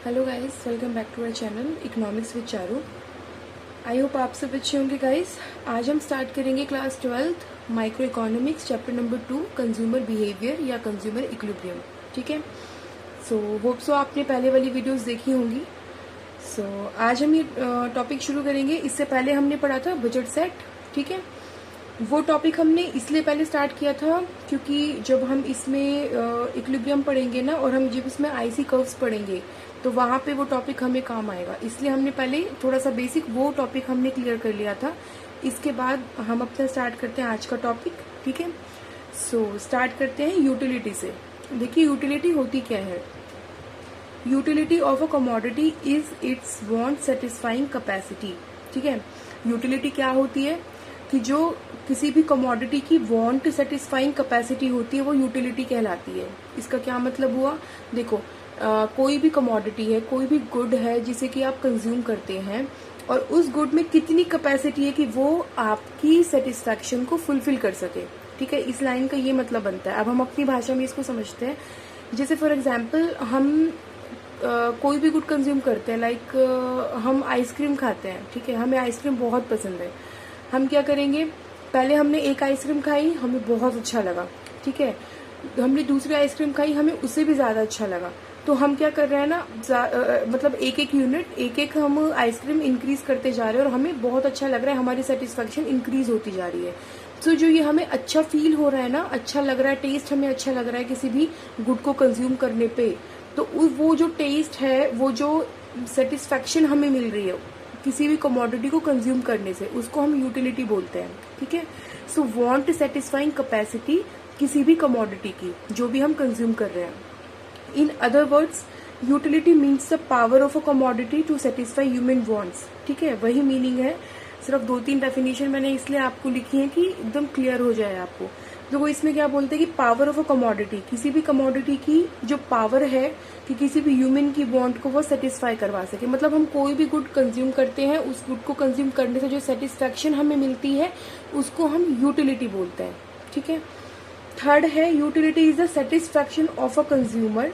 Hello guys, welcome back to our channel economics with Charu. I hope आप सब अच्छे होंगे गाइस। आज हम स्टार्ट करेंगे class 12th micro economics chapter number 2 consumer behaviour या कंज्यूमर इक्विलिब्रियम। ठीक है, सो होप सो आपने पहले वाली वीडियोस देखी होंगी। सो आज हम ये टॉपिक शुरू करेंगे। इससे पहले हमने पढ़ा था बजट सेट। ठीक है, वो टॉपिक हमने इसलिए पहले स्टार्ट किया था क्योंकि जब हम इसमें इक्विलिब्रियम पढ़ेंगे ना, और हम जब इसमें आईसी कर्व्स पढ़ेंगे तो वहाँ पे वो टॉपिक हमें काम आएगा। इसलिए हमने पहले थोड़ा सा बेसिक वो टॉपिक हमने क्लियर कर लिया था। इसके बाद हम अपना स्टार्ट करते हैं आज का टॉपिक। ठीक है, सो स्टार्ट करते हैं यूटिलिटी से। देखिए यूटिलिटी होती क्या है। Utility of a commodity is it's want satisfying capacity. ठीक है, यूटिलिटी क्या होती है कि जो किसी भी कमोडिटी की वांट सेटिस्फाइंग कैपेसिटी होती है वो यूटिलिटी कहलाती है। इसका क्या मतलब हुआ, देखो कोई भी कमोडिटी है, कोई भी गुड है जिसे कि आप कंज्यूम करते हैं, और उस गुड में कितनी कैपेसिटी है कि वो आपकी सेटिस्फैक्शन को फुलफिल कर सके। ठीक है, इस लाइन का ये मतलब बनता है। अब हम अपनी भाषा में इसको समझते हैं। जैसे फॉर एग्जाम्पल हम कोई भी गुड कंज्यूम करते हैं, लाइक हम आइसक्रीम खाते हैं। ठीक है, हमें आइसक्रीम बहुत पसंद है। हम क्या करेंगे, पहले हमने एक आइसक्रीम खाई, हमें बहुत अच्छा लगा। ठीक है, हमने दूसरी आइसक्रीम खाई, हमें उससे भी ज्यादा अच्छा लगा। तो हम क्या कर रहे हैं ना, मतलब एक एक यूनिट, एक एक हम आइसक्रीम इंक्रीज करते जा रहे हैं और हमें बहुत अच्छा लग रहा है, हमारी सेटिस्फेक्शन इंक्रीज होती जा रही है। तो जो ये हमें अच्छा फील हो रहा है ना, अच्छा लग रहा है, टेस्ट हमें अच्छा लग रहा है किसी भी गुड को कंज्यूम करने पे, तो वो जो टेस्ट है, वो जो सेटिस्फेक्शन हमें मिल रही है किसी भी कमोडिटी को कंज्यूम करने से, उसको हम यूटिलिटी बोलते हैं। ठीक है, सो वांट सेटिस्फाइंग कैपेसिटी किसी भी कमोडिटी की जो भी हम कंज्यूम कर रहे हैं। In other words, utility means the power of a commodity to satisfy human wants. ठीक है, वही मीनिंग है। सिर्फ 2-3 डेफिनेशन मैंने इसलिए आपको लिखी है कि एकदम क्लियर हो जाए आपको। तो वो इसमें क्या बोलते हैं कि पावर ऑफ अ कमोडिटी, किसी भी कमोडिटी की जो पावर है कि किसी भी ह्यूमन की वांट को वो सेटिस्फाई करवा सके। मतलब हम कोई भी गुड कंज्यूम करते हैं, उस गुड को कंज्यूम करने से जो सेटिस्फेक्शन हमें मिलती है उसको हम यूटिलिटी बोलते हैं। ठीक है, थर्ड है utility is the satisfaction of a consumer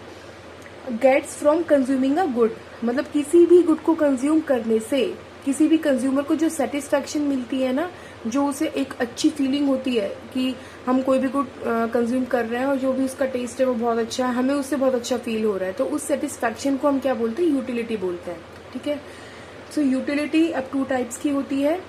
gets from consuming a good. मतलब किसी भी गुड को कंज्यूम करने से किसी भी कंज्यूमर को जो सेटिस्फेक्शन मिलती है ना, जो उसे एक अच्छी फीलिंग होती है कि हम कोई भी गुड कंज्यूम कर रहे हैं और जो भी उसका टेस्ट है वो बहुत अच्छा है, हमें उससे बहुत अच्छा फील हो रहा है, तो उस सेटिस्फेक्शन को हम क्या बोलते हैं, यूटिलिटी बोलते हैं। ठीक है, सो यूटिलिटी अब 2 टाइप्स की होती है।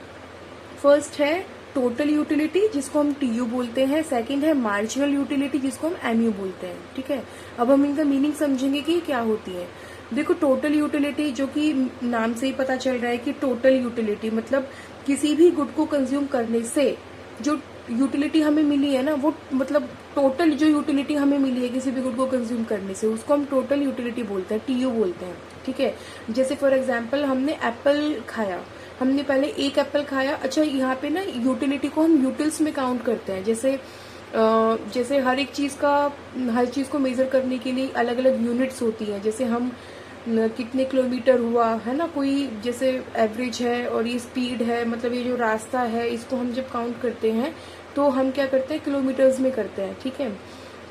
फर्स्ट है टोटल यूटिलिटी जिसको हम टीयू बोलते हैं। सेकंड है मार्जिनल यूटिलिटी जिसको हम एमयू बोलते हैं। ठीक है, अब हम इनका मीनिंग समझेंगे कि क्या होती है। देखो टोटल यूटिलिटी, जो कि नाम से ही पता चल रहा है कि टोटल यूटिलिटी मतलब किसी भी गुड को कंज्यूम करने से जो यूटिलिटी हमें मिली है ना, वो मतलब टोटल जो यूटिलिटी हमें मिली है किसी भी गुड को कंज्यूम करने से, उसको हम टोटल यूटिलिटी बोलते हैं, टीयू बोलते हैं। ठीक है, जैसे फॉर एग्जाम्पल हमने एप्पल खाया, हमने पहले एक एप्पल खाया। अच्छा, यहाँ पे ना यूटिलिटी को हम यूटिल्स में काउंट करते हैं। जैसे हर एक चीज का, हर चीज को मेजर करने के लिए अलग अलग यूनिट्स होती हैं। जैसे हम कितने किलोमीटर हुआ है ना, कोई जैसे एवरेज है और ये स्पीड है, मतलब ये जो रास्ता है इसको हम जब काउंट करते हैं तो हम क्या करते हैं, किलोमीटर्स में करते हैं। ठीक है,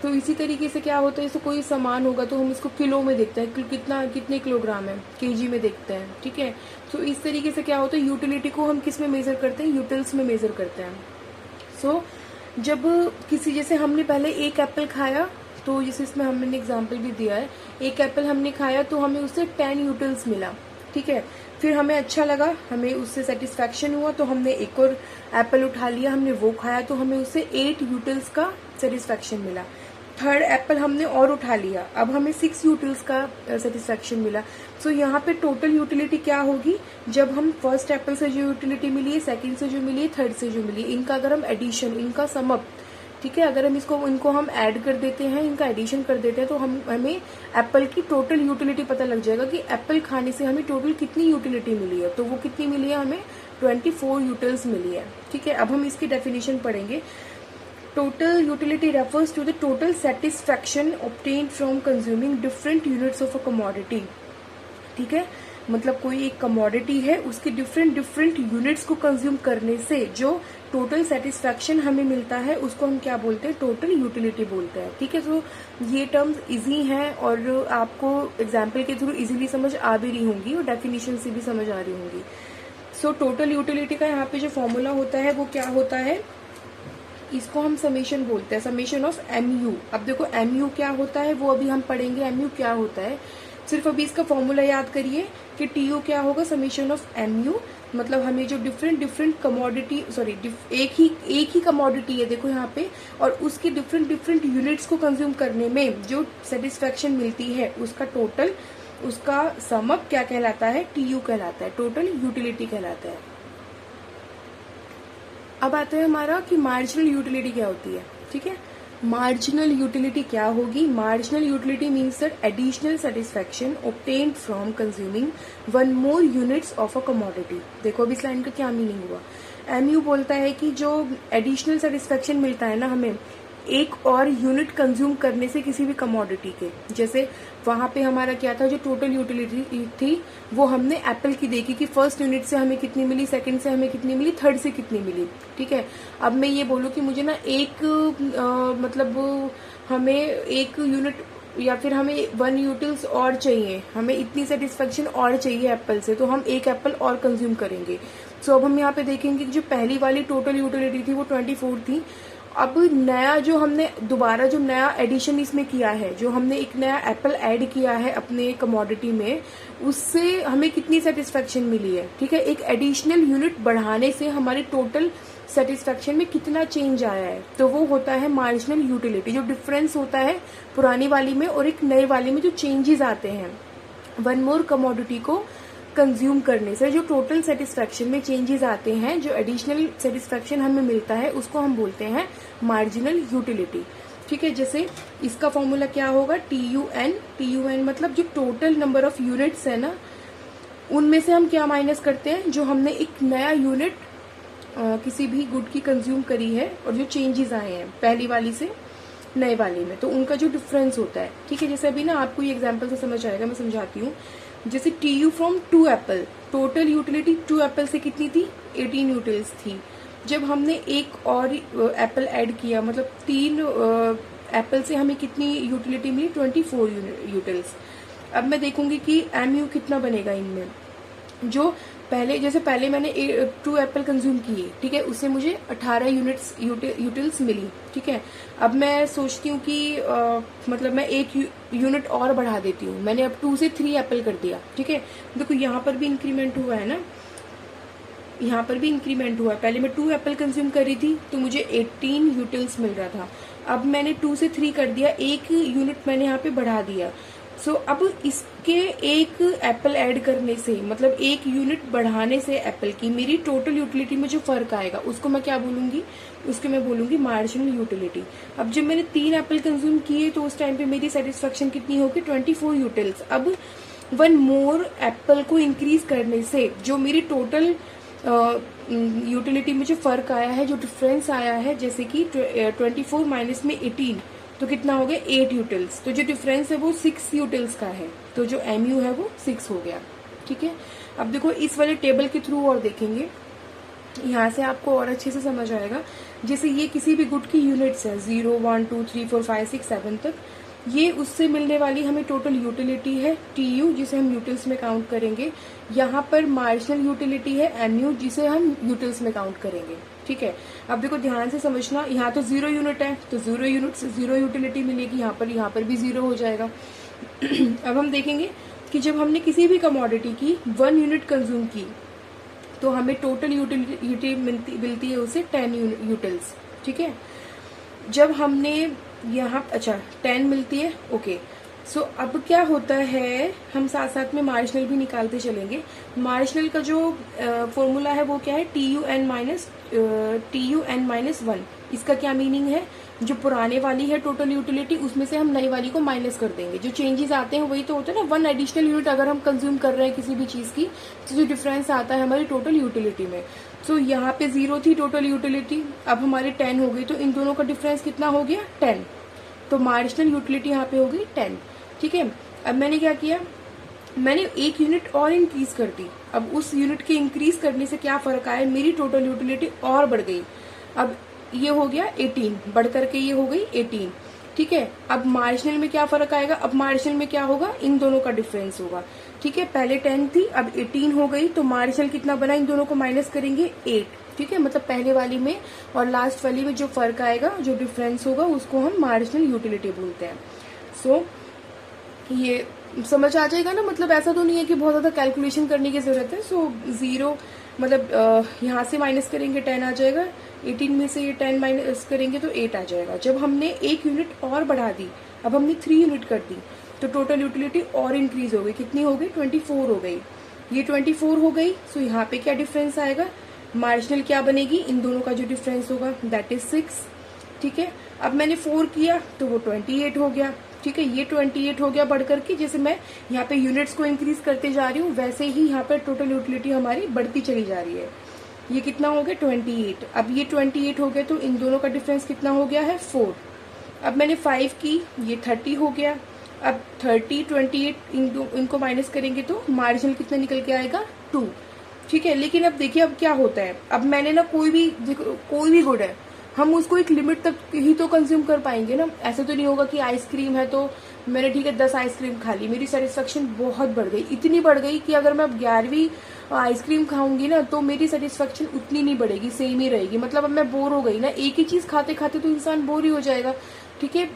तो इसी तरीके से क्या होता है, जैसे कोई सामान होगा तो हम इसको किलो में देखते हैं, कितने किलोग्राम है, केजी में देखते हैं। ठीक है, तो इस तरीके से क्या होता है, यूटिलिटी को हम किस में मेजर करते हैं, यूटिल्स में मेजर करते हैं। सो जब किसी, जैसे हमने पहले एक एप्पल खाया, तो जैसे इसमें हमने एग्जाम्पल भी दिया है, एक एप्पल हमने खाया तो हमें उससे 10 यूटिल्स मिला। ठीक है, फिर हमें अच्छा लगा, हमें उससे सेटिस्फेक्शन हुआ, तो हमने एक और एप्पल उठा लिया, हमने वो खाया तो हमें उससे 8 यूटिल्स का सेटिस्फेक्शन मिला। थर्ड एप्पल हमने और उठा लिया, अब हमें 6 यूटिल्स का सेटिस्फेक्शन मिला। सो यहाँ पे टोटल यूटिलिटी क्या होगी, जब हम फर्स्ट एप्पल से जो यूटिलिटी मिली है, सेकंड से जो मिली है, थर्ड से जो मिली है, इनका अगर हम एडिशन, इनका समअप, ठीक है, अगर हम इनको हम ऐड कर देते हैं, इनका एडिशन कर देते हैं, तो हमें एप्पल की टोटल यूटिलिटी पता लग जाएगा कि एप्पल खाने से हमें टोटल कितनी यूटिलिटी मिली है। तो वो कितनी मिली है, हमें 24 यूटिल्स मिली है। ठीक है, अब हम इसकी डेफिनेशन पढ़ेंगे। Total utility refers to the total satisfaction obtained from consuming different units of a commodity. ठीक है, मतलब कोई एक कमोडिटी है, उसके डिफरेंट डिफरेंट यूनिट्स को कंज्यूम करने से जो टोटल सेटिस्फैक्शन हमें मिलता है उसको हम क्या बोलते हैं, टोटल यूटिलिटी बोलते हैं। ठीक है, तो ये टर्म्स इजी हैं और आपको एग्जाम्पल के थ्रू इजीली समझ आ भी रही होंगी और डेफिनेशन से भी समझ आ रही होंगी। सो टोटल यूटिलिटी का यहाँ पे जो फॉर्मूला होता है वो क्या होता है, इसको हम समेशन बोलते हैं, समेशन ऑफ MU। अब देखो MU क्या होता है वो अभी हम पढ़ेंगे, MU क्या होता है। सिर्फ अभी इसका फॉर्मूला याद करिए कि TU क्या होगा, समेशन ऑफ MU। मतलब हमें जो डिफरेंट डिफरेंट कमोडिटी, सॉरी एक ही कमोडिटी है देखो यहाँ पे, और उसकी डिफरेंट डिफरेंट यूनिट्स को कंज्यूम करने में जो सेटिस्फैक्शन मिलती है उसका टोटल, उसका सम अप क्या कहलाता है, TU कहलाता है, टोटल यूटिलिटी कहलाता है। अब आता है हमारा कि मार्जिनल यूटिलिटी क्या होती है। ठीक है, मार्जिनल यूटिलिटी क्या होगी, marginal utility means that additional satisfaction obtained from consuming one more units of a commodity. देखो अभी इस लाइन का क्या मीनिंग हुआ, MU बोलता है कि जो एडिशनल सेटिस्फैक्शन मिलता है ना हमें एक और यूनिट कंज्यूम करने से किसी भी कमोडिटी के, जैसे वहां पे हमारा क्या था, जो टोटल यूटिलिटी थी वो हमने एप्पल की देखी कि फर्स्ट यूनिट से हमें कितनी मिली, सेकंड से हमें कितनी मिली, थर्ड से कितनी मिली। ठीक है, अब मैं ये बोलूँ कि मुझे ना एक मतलब हमें एक यूनिट या फिर हमें 1 यूटिल्स और चाहिए, हमें इतनी सेटिस्फेक्शन और चाहिए एप्पल से, तो हम एक एप्पल और कंज्यूम करेंगे। सो अब हम यहाँ पे देखेंगे कि जो पहली वाली टोटल यूटिलिटी थी वो 24 थी। अब नया जो हमने दोबारा जो नया एडिशन इसमें किया है, जो हमने एक नया एप्पल ऐड किया है अपने कमोडिटी में, उससे हमें कितनी सेटिस्फेक्शन मिली है। ठीक है, एक एडिशनल यूनिट बढ़ाने से हमारे टोटल सेटिस्फेक्शन में कितना चेंज आया है, तो वो होता है मार्जिनल यूटिलिटी। जो डिफरेंस होता है पुरानी वाली में और एक नए वाली में, जो चेंजेस आते हैं वन मोर कमोडिटी को कंज्यूम करने से, जो टोटल सेटिस्फेक्शन में चेंजेस आते हैं, जो एडिशनल सेटिस्फेक्शन हमें मिलता है, उसको हम बोलते हैं मार्जिनल यूटिलिटी। ठीक है, जैसे इसका फॉर्मूला क्या होगा, TUN मतलब जो टोटल नंबर ऑफ यूनिट्स है ना, उनमें से हम क्या माइनस करते हैं, जो हमने एक नया यूनिट किसी भी गुड की कंज्यूम करी है और जो चेंजेस आए हैं पहली वाली से नए वाले में, तो उनका जो डिफरेंस होता है। ठीक है, जैसे अभी ना आपको ये एग्जांपल से समझ आएगा, मैं समझाती हूँ। जैसे TU from 2 Apple, total utility 2 Apple से कितनी थी, 18 यूटिल्स थी। जब हमने एक और एप्पल ऐड किया, मतलब 3 एप्पल से हमें कितनी यूटिलिटी मिली, 24 यूटिल्स। अब मैं देखूंगी कि MU कितना बनेगा इनमें। जो पहले, जैसे पहले मैंने 2 एप्पल कंज्यूम किए, ठीक है, उससे मुझे 18 यूटिल्स मिली। ठीक है, अब मैं सोचती हूँ कि मतलब मैं एक यूनिट और बढ़ा देती हूँ, मैंने अब 2 से 3 एप्पल कर दिया। ठीक है, देखो यहाँ पर भी इंक्रीमेंट हुआ है ना, यहाँ पर भी इंक्रीमेंट हुआ है। पहले मैं 2 एप्पल कंज्यूम कर रही थी तो मुझे 18 यूटिल्स मिल रहा था, अब मैंने 2 से 3 कर दिया, एक यूनिट मैंने यहाँ पे बढ़ा दिया। सो अब इसके एक एप्पल ऐड करने से, मतलब एक यूनिट बढ़ाने से एप्पल की, मेरी टोटल यूटिलिटी में जो फर्क आएगा उसको मैं क्या बोलूंगी, उसको मैं बोलूंगी मार्जिनल यूटिलिटी। अब जब मैंने 3 एप्पल कंज्यूम किए तो उस टाइम पे मेरी सेटिस्फेक्शन कितनी होगी, 24 यूटिल्स। अब 1 मोर एप्पल को इंक्रीज करने से जो मेरी टोटल यूटिलिटी में जो फर्क आया है, जो डिफरेंस आया है, जैसे कि 24 माइनस में 18, तो कितना हो गया, 8 यूटिल्स। तो जो डिफरेंस है वो 6 यूटिल्स का है, तो जो MU है वो 6 हो गया। ठीक है, अब देखो इस वाले टेबल के थ्रू और देखेंगे, यहाँ से आपको और अच्छे से समझ आएगा। जैसे ये किसी भी गुड की यूनिट्स है, 0 1 2 3 4 5 6 7 तक, ये उससे मिलने वाली हमें टोटल यूटिलिटी है TU, जिसे हम यूटिल्स में काउंट करेंगे। यहाँ पर मार्जिनल यूटिलिटी है MU, जिसे हम यूटिल्स में काउंट करेंगे। ठीक है, अब देखो ध्यान से समझना, यहाँ तो 0 यूनिट है तो 0 यूनिट से 0 यूटिलिटी मिलेगी, यहाँ पर भी 0 हो जाएगा। अब हम देखेंगे कि जब हमने किसी भी कमोडिटी की 1 यूनिट कंज्यूम की तो हमें टोटल यूटिलिटी मिलती है उसे 10 यूटिल्स। ठीक है, जब हमने यहाँ 10 मिलती है, ओके। सो अब क्या होता है, हम साथ साथ में मार्जिनल भी निकालते चलेंगे। मार्जिनल का जो फॉर्मूला है वो क्या है, TUN माइनस 1। इसका क्या मीनिंग है, जो पुराने वाली है टोटल यूटिलिटी, उसमें से हम नई वाली को माइनस कर देंगे। जो चेंजेस आते हैं वही तो होता है ना, 1 एडिशनल यूनिट अगर हम कंज्यूम कर रहे हैं किसी भी चीज की, तो जो डिफरेंस आता है हमारी टोटल यूटिलिटी में। सो यहाँ पे 0 थी टोटल यूटिलिटी, अब हमारी 10 हो गई, तो इन दोनों का डिफरेंस कितना हो गया, 10। तो मार्जिनल यूटिलिटी यहाँ पे होगी 10। ठीक है, अब मैंने क्या किया, मैंने 1 यूनिट और इंक्रीज कर दी। अब उस यूनिट के इंक्रीज करने से क्या फर्क आया, मेरी टोटल यूटिलिटी और बढ़ गई। अब ये हो गया 18, बढ़ करके ये हो गई 18। ठीक है, अब मार्जिनल में क्या फर्क आएगा, अब मार्जिनल में क्या होगा, इन दोनों का डिफरेंस होगा। ठीक है, पहले 10 थी, अब 18 हो गई, तो मार्जिनल कितना बना, इन दोनों को माइनस करेंगे 8। ठीक है, मतलब पहले वाली में और लास्ट वाली में जो फर्क आएगा, जो डिफरेंस होगा, उसको हम मार्जिनल यूटिलिटी बोलते हैं। सो ये समझ आ जाएगा ना, मतलब ऐसा तो नहीं है कि बहुत ज्यादा कैलकुलेशन करने की जरूरत है। सो 0 मतलब यहाँ से माइनस करेंगे 10 आ जाएगा, 18 में से ये 10 माइनस करेंगे तो 8 आ जाएगा। जब हमने 1 यूनिट और बढ़ा दी, अब हमने 3 यूनिट कर दी, तो टोटल यूटिलिटी और इंक्रीज हो गई। कितनी हो गई, 24 हो गई। ये 24 हो गई। सो यहाँ पे क्या डिफरेंस आएगा, मार्जिनल क्या बनेगी, इन दोनों का जो डिफरेंस होगा, दैट इज 6। ठीक है, अब मैंने 4 किया तो वो 28 हो गया। ठीक है, ये 28 हो गया बढ़ करके, जैसे मैं यहाँ पे यूनिट्स को इंक्रीज करते जा रही हूँ, वैसे ही यहाँ पे टोटल यूटिलिटी हमारी बढ़ती चली जा रही है। ये कितना हो गया, 28। अब ये 28 हो गया, तो इन दोनों का डिफरेंस कितना हो गया है, 4। अब मैंने 5 की, ये 30 हो गया। अब 30 28 इनको माइनस करेंगे तो मार्जिनल कितना निकल के आएगा, 2। ठीक है, लेकिन अब देखिए अब क्या होता है, अब मैंने ना कोई भी गुड है, हम उसको एक लिमिट तक ही तो कंज्यूम कर पाएंगे ना। ऐसे तो नहीं होगा कि आइसक्रीम है तो मैंने ठीक है 10 आइसक्रीम खा ली, मेरी सेटिस्फेक्शन बहुत बढ़ गई, इतनी बढ़ गई कि अगर मैं अब 11वीं आइसक्रीम खाऊंगी ना तो मेरी सेटिस्फेक्शन उतनी नहीं बढ़ेगी, सेम ही रहेगी। मतलब अब मैं बोर हो गई ना, एक ही चीज खाते खाते तो इंसान बोर ही हो जाएगा। ठीक है,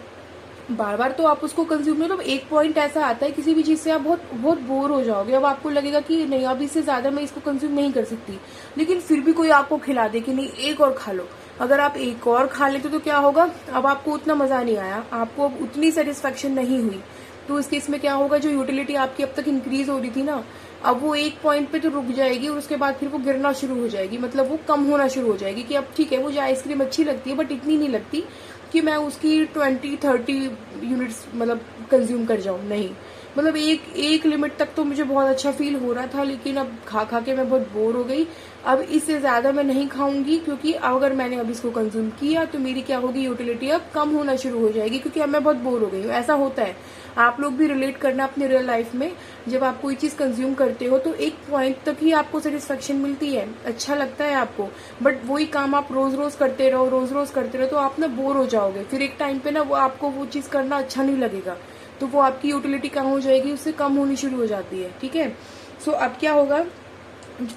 बार बार तो आप उसको कंज्यूम नहीं, तो एक पॉइंट ऐसा आता है किसी भी चीज से आप बहुत बहुत बोर हो जाओगे। अब आपको लगेगा कि नहीं अब इससे ज्यादा मैं इसको कंज्यूम नहीं कर सकती, लेकिन फिर भी कोई आपको खिला दे कि नहीं एक और खा लो। अगर आप एक और खा लेते तो क्या होगा, अब आपको उतना मजा नहीं आया, आपको अब उतनी सेटिस्फेक्शन नहीं हुई। तो इस केस में क्या होगा, जो यूटिलिटी आपकी अब तक इंक्रीज हो रही थी ना, अब वो एक पॉइंट पे तो रुक जाएगी और उसके बाद फिर वो गिरना शुरू हो जाएगी, मतलब वो कम होना शुरू हो जाएगी। कि अब ठीक है मुझे आइसक्रीम अच्छी लगती है बट इतनी नहीं लगती कि मैं उसकी 20-30 यूनिट्स मतलब कंज्यूम कर जाऊं, नहीं। मतलब एक लिमिट तक तो मुझे बहुत अच्छा फील हो रहा था, लेकिन अब खा खा के मैं बहुत बोर हो गई। अब इससे ज्यादा मैं नहीं खाऊंगी, क्योंकि अगर मैंने अब इसको कंज्यूम किया तो मेरी क्या होगी, यूटिलिटी अब कम होना शुरू हो जाएगी, क्योंकि अब मैं बहुत बोर हो गई हूँ। ऐसा होता है, आप लोग भी रिलेट करना अपनी रियल लाइफ में। जब आप कोई चीज कंज्यूम करते हो तो एक पॉइंट तक ही आपको सेटिस्फेक्शन मिलती है, अच्छा लगता है आपको, बट वही काम आप रोज रोज करते रहो तो आप ना बोर हो जाओगे। फिर एक टाइम पे ना वो आपको वो चीज करना अच्छा नहीं लगेगा, तो वो आपकी यूटिलिटी कम हो जाएगी, उससे कम होनी शुरू हो जाती है। ठीक है, सो अब क्या होगा,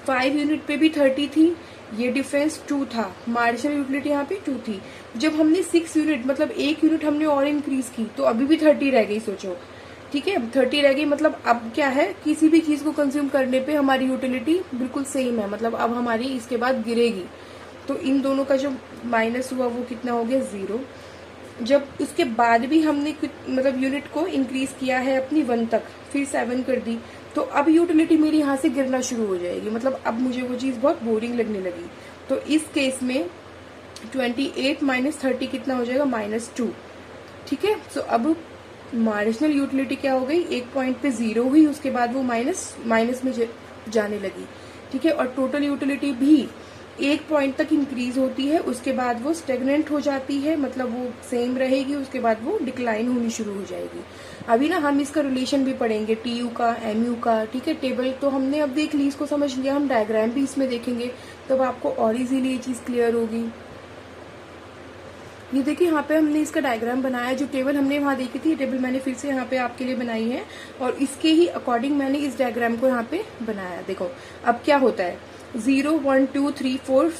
5 यूनिट पे भी 30 थी, ये डिफरेंस 2 था, मार्जिनल यूटिलिटी यहाँ पे 2 थी। जब हमने 6 यूनिट मतलब 1 यूनिट हमने और इंक्रीज की तो अभी भी 30 रह गई, सोचो। ठीक है, 30 रह गई, मतलब अब क्या है, किसी भी चीज को कंज्यूम करने पे हमारी यूटिलिटी बिल्कुल सेम है, मतलब अब हमारी इसके बाद गिरेगी। तो इन दोनों का जो माइनस हुआ वो कितना हो गया, 0। जब उसके बाद भी हमने मतलब यूनिट को इंक्रीज किया है अपनी 1 तक, फिर 7 कर दी, तो अब यूटिलिटी मेरी यहाँ से गिरना शुरू हो जाएगी, मतलब अब मुझे वो चीज बहुत बोरिंग लगने लगी। तो इस केस में 28 माइनस 30 कितना हो जाएगा, -2। ठीक है, सो अब मार्जिनल यूटिलिटी क्या हो गई, एक पॉइंट पे 0 हुई, उसके बाद वो माइनस में जाने लगी। ठीक है, और टोटल यूटिलिटी भी एक पॉइंट तक इंक्रीज होती है, उसके बाद वो स्टेगनेंट हो जाती है, मतलब वो सेम रहेगी, उसके बाद वो डिक्लाइन होनी शुरू हो जाएगी। अभी ना हम इसका रिलेशन भी पढ़ेंगे, टीयू का, एमयू का। ठीक है, टेबल तो हमने अब देख ली, इसको समझ लिया, हम डायग्राम भी इसमें देखेंगे, तब आपको और इजीली ये चीज क्लियर होगी। ये देखिए यहाँ पे हमने इसका डायग्राम बनाया, जो टेबल हमने वहां देखी थी, ये टेबल मैंने फिर से यहाँ पे आपके लिए बनाई है, और इसके ही अकॉर्डिंग मैंने इस डायग्राम को यहाँ पे बनाया। देखो अब क्या होता है, 0 1 2 3 4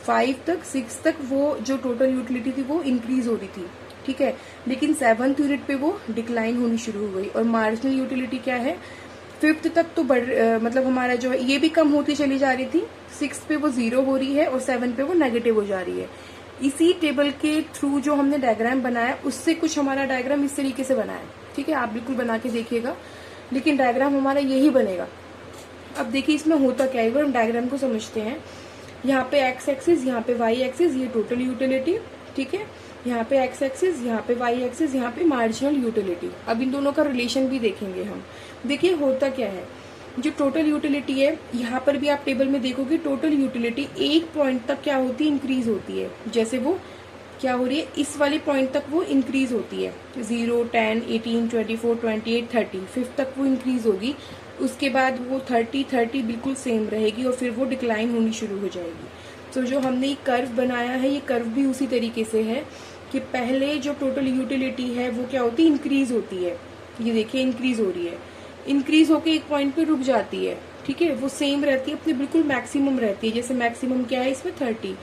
5 तक 6 तक वो जो टोटल यूटिलिटी थी वो इंक्रीज हो रही थी। ठीक है, लेकिन 7th यूनिट पे वो डिक्लाइन होनी शुरू हो गई, और मार्जिनल यूटिलिटी क्या है, 5th तक तो मतलब हमारा जो है ये भी कम होती चली जा रही थी, 6 पे वो 0 हो रही है और 7 पे वो नेगेटिव हो जा रही है। इसी टेबल के थ्रू जो हमने डायग्राम बनाया, उससे कुछ हमारा डायग्राम इस तरीके से बना है। ठीक है, आप बिल्कुल बना के देखिएगा, लेकिन डायग्राम हमारा यही बनेगा। अब देखिए इसमें होता क्या है, एक बार हम डायग्राम को समझते हैं। यहाँ पे एक्स एक्सिस, यहाँ पे वाई एक्सिस, ये टोटल यूटिलिटी। ठीक है, यहाँ पे एक्स एक्सिस, यहाँ पे वाई एक्सिस, यहाँ पे मार्जिनल यूटिलिटी। अब इन दोनों का रिलेशन भी देखेंगे हम। देखिए होता क्या है, जो टोटल यूटिलिटी है, यहाँ पर भी आप टेबल में देखोगे, टोटल यूटिलिटी एक पॉइंट तक क्या होती है, इंक्रीज होती है। जैसे वो क्या हो रही है, इस वाले पॉइंट तक वो इंक्रीज होती है, 0, 10, 18, 24, 28, 30, 5 तक वो इंक्रीज होगी। उसके बाद वो 30 बिल्कुल सेम रहेगी और फिर वो डिक्लाइन होनी शुरू हो जाएगी। तो जो हमने ये कर्व बनाया है, ये कर्व भी उसी तरीके से है कि पहले जो टोटल यूटिलिटी है वो क्या होती है, इंक्रीज होती है। ये देखिए इंक्रीज हो रही है, इंक्रीज होके एक पॉइंट पे रुक जाती है, ठीक है, वो सेम रहती है, अपने बिल्कुल मैक्सिमम रहती है। जैसे मैक्सिमम क्या है इसमें 30,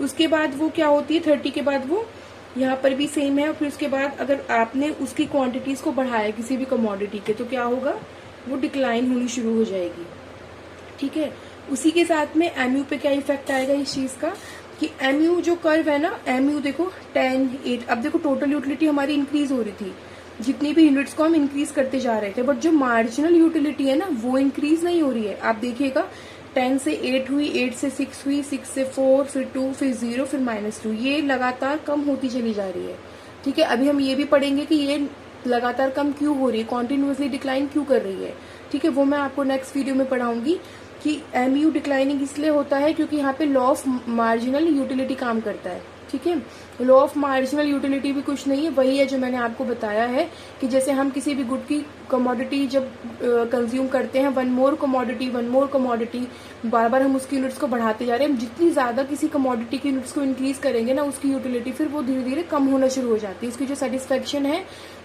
उसके बाद वो क्या होती है 30 के बाद वो यहाँ पर भी सेम है। और फिर उसके बाद अगर आपने उसकी क्वांटिटीज को बढ़ाया किसी भी कमोडिटी के, तो क्या होगा, वो डिक्लाइन होनी शुरू हो जाएगी, ठीक है। उसी के साथ में एमयू पे क्या इफेक्ट आएगा इस चीज का कि एमयू जो कर्व है ना, एमयू देखो 10, 8, अब देखो टोटल यूटिलिटी हमारी इंक्रीज हो रही थी, जितनी भी यूनिट्स को हम इंक्रीज करते जा रहे थे, बट जो मार्जिनल यूटिलिटी है ना वो इंक्रीज नहीं हो रही है। आप देखिएगा 10 से 8 हुई, 8 से 6 हुई, 6 से 4, फिर 2, फिर 0, फिर -2, ये लगातार कम होती चली जा रही है, ठीक है। अभी हम ये भी पढ़ेंगे कि ये लगातार कम क्यों हो रही है, कॉन्टिन्यूसली डिक्लाइन क्यों कर रही है, ठीक है। वो मैं आपको नेक्स्ट वीडियो में पढ़ाऊंगी कि एमयू डिक्लाइनिंग इसलिए होता है क्योंकि यहाँ पे लॉ ऑफ मार्जिनल यूटिलिटी काम करता है, ठीक है। लॉ ऑफ मार्जिनल यूटिलिटी भी कुछ नहीं है, वही है जो मैंने आपको बताया है कि जैसे हम किसी भी गुड की कमोडिटी जब कंज्यूम करते हैं, वन मोर कमोडिटी, बार बार हम उसकी यूनिट्स को बढ़ाते जा रहे हैं। जितनी ज्यादा किसी कमोडिटी की यूनिट्स को इंक्रीज करेंगे ना, उसकी यूटिलिटी फिर वो धीरे धीरे कम होना शुरू हो जाती है। उसकी जो सेटिस्फेक्शन है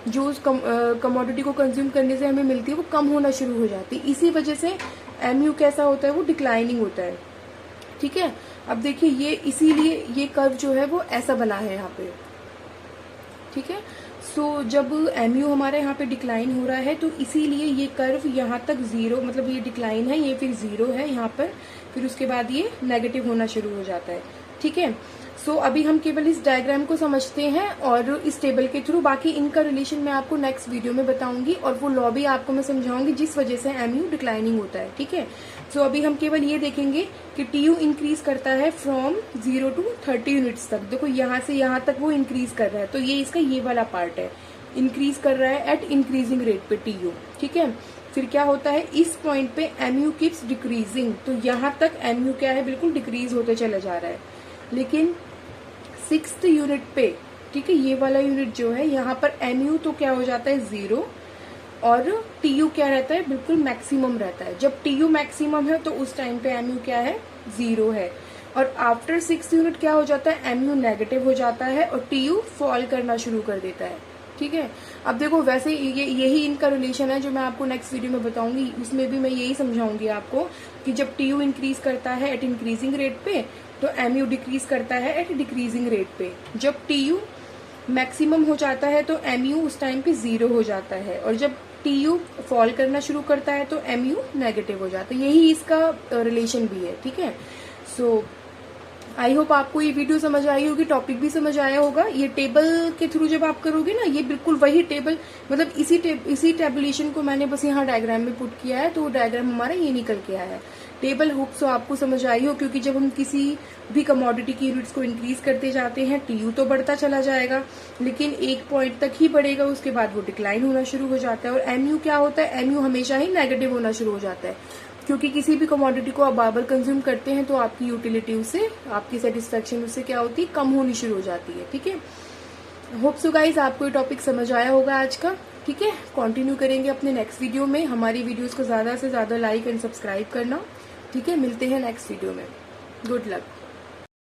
जो उस कमोडिटी को कंज्यूम करने से हमें मिलती है, वो कम होना शुरू हो जाती है। इसी वजह से एमयू कैसा होता है, वो डिक्लाइनिंग होता है, ठीक है। अब देखिए ये इसीलिए ये कर्व जो है वो ऐसा बना है यहाँ पे, ठीक है। सो जब एमयू हमारे यहाँ पे डिक्लाइन हो रहा है तो इसीलिए ये कर्व यहाँ तक 0, मतलब ये डिक्लाइन है, ये फिर 0 है यहाँ पर, फिर उसके बाद ये नेगेटिव होना शुरू हो जाता है, ठीक है। सो अभी हम केवल इस डायग्राम को समझते हैं और इस टेबल के थ्रू बाकी इनका रिलेशन मैं आपको नेक्स्ट वीडियो में बताऊंगी और वो लॉ भी आपको मैं समझाऊंगी जिस वजह से एमयू डिक्लाइनिंग होता है, ठीक है। सो अभी हम केवल ये देखेंगे कि टीयू इंक्रीज करता है फ्रॉम 0 to 30 यूनिट्स तक। देखो यहाँ से यहाँ तक वो इंक्रीज कर रहा है, तो ये इसका ये वाला पार्ट है, इंक्रीज कर रहा है एट इंक्रीजिंग रेट पे टीयू, ठीक है। फिर क्या होता है, इस पॉइंट पे एमयू कीप्स डिक्रीजिंग, तो यहाँ तक एमयू क्या है, बिल्कुल डिक्रीज होते चला जा रहा है। लेकिन 6th यूनिट पे, ठीक है, ये वाला यूनिट जो है यहाँ पर एमयू तो क्या हो जाता है 0 और टीयू क्या रहता है, बिल्कुल मैक्सिमम रहता है। जब टीयू मैक्सिमम है तो उस टाइम पे एमयू क्या है, 0 है। और आफ्टर 6th यूनिट क्या हो जाता है, एमयू नेगेटिव हो जाता है और टीयू फॉल करना शुरू कर देता है, ठीक है। अब देखो वैसे यही इनका रिलेशन है जो मैं आपको नेक्स्ट वीडियो में बताऊंगी, उसमें भी मैं यही समझाऊंगी आपको कि जब टीयू इंक्रीज करता है एट इंक्रीजिंग रेट पे तो एमयू डिक्रीज करता है एट डिक्रीजिंग रेट पे। जब टीयू मैक्सिमम हो जाता है तो एमयू उस टाइम पे 0 हो जाता है और जब टीयू फॉल करना शुरू करता है तो एमयू नेगेटिव हो जाता है। यही इसका रिलेशन भी है, ठीक है। सो आई होप आपको ये वीडियो समझ आई होगी, टॉपिक भी समझ आया होगा। ये टेबल के थ्रू जब आप करोगे ना, ये बिल्कुल वही टेबल, मतलब इसी टेबुलेशन को मैंने बस यहाँ डायग्राम में पुट किया है, तो डायग्राम हमारा ये निकल के आया है। टेबल होप सो आपको समझ आई हो, क्योंकि जब हम किसी भी कमोडिटी की यूनिट्स को इंक्रीज करते जाते हैं, टीयू तो बढ़ता चला जाएगा लेकिन एक पॉइंट तक ही बढ़ेगा, उसके बाद वो डिक्लाइन होना शुरू हो जाता है। और एमयू क्या होता है, एमयू हमेशा ही नेगेटिव होना शुरू हो जाता है, क्योंकि किसी भी कमोडिटी को आप बार बार कंज्यूम करते हैं तो आपकी यूटिलिटी उससे, आपकी सेटिस्फेक्शन उससे क्या होती है, कम होनी शुरू हो जाती है, ठीक है। होप सो गाइज आपको ये टॉपिक समझ आया होगा आज का, ठीक है। कंटिन्यू करेंगे अपने नेक्स्ट वीडियो में। हमारी वीडियोस को ज्यादा से ज्यादा लाइक एंड सब्सक्राइब करना, ठीक है। मिलते हैं नेक्स्ट वीडियो में। Good luck.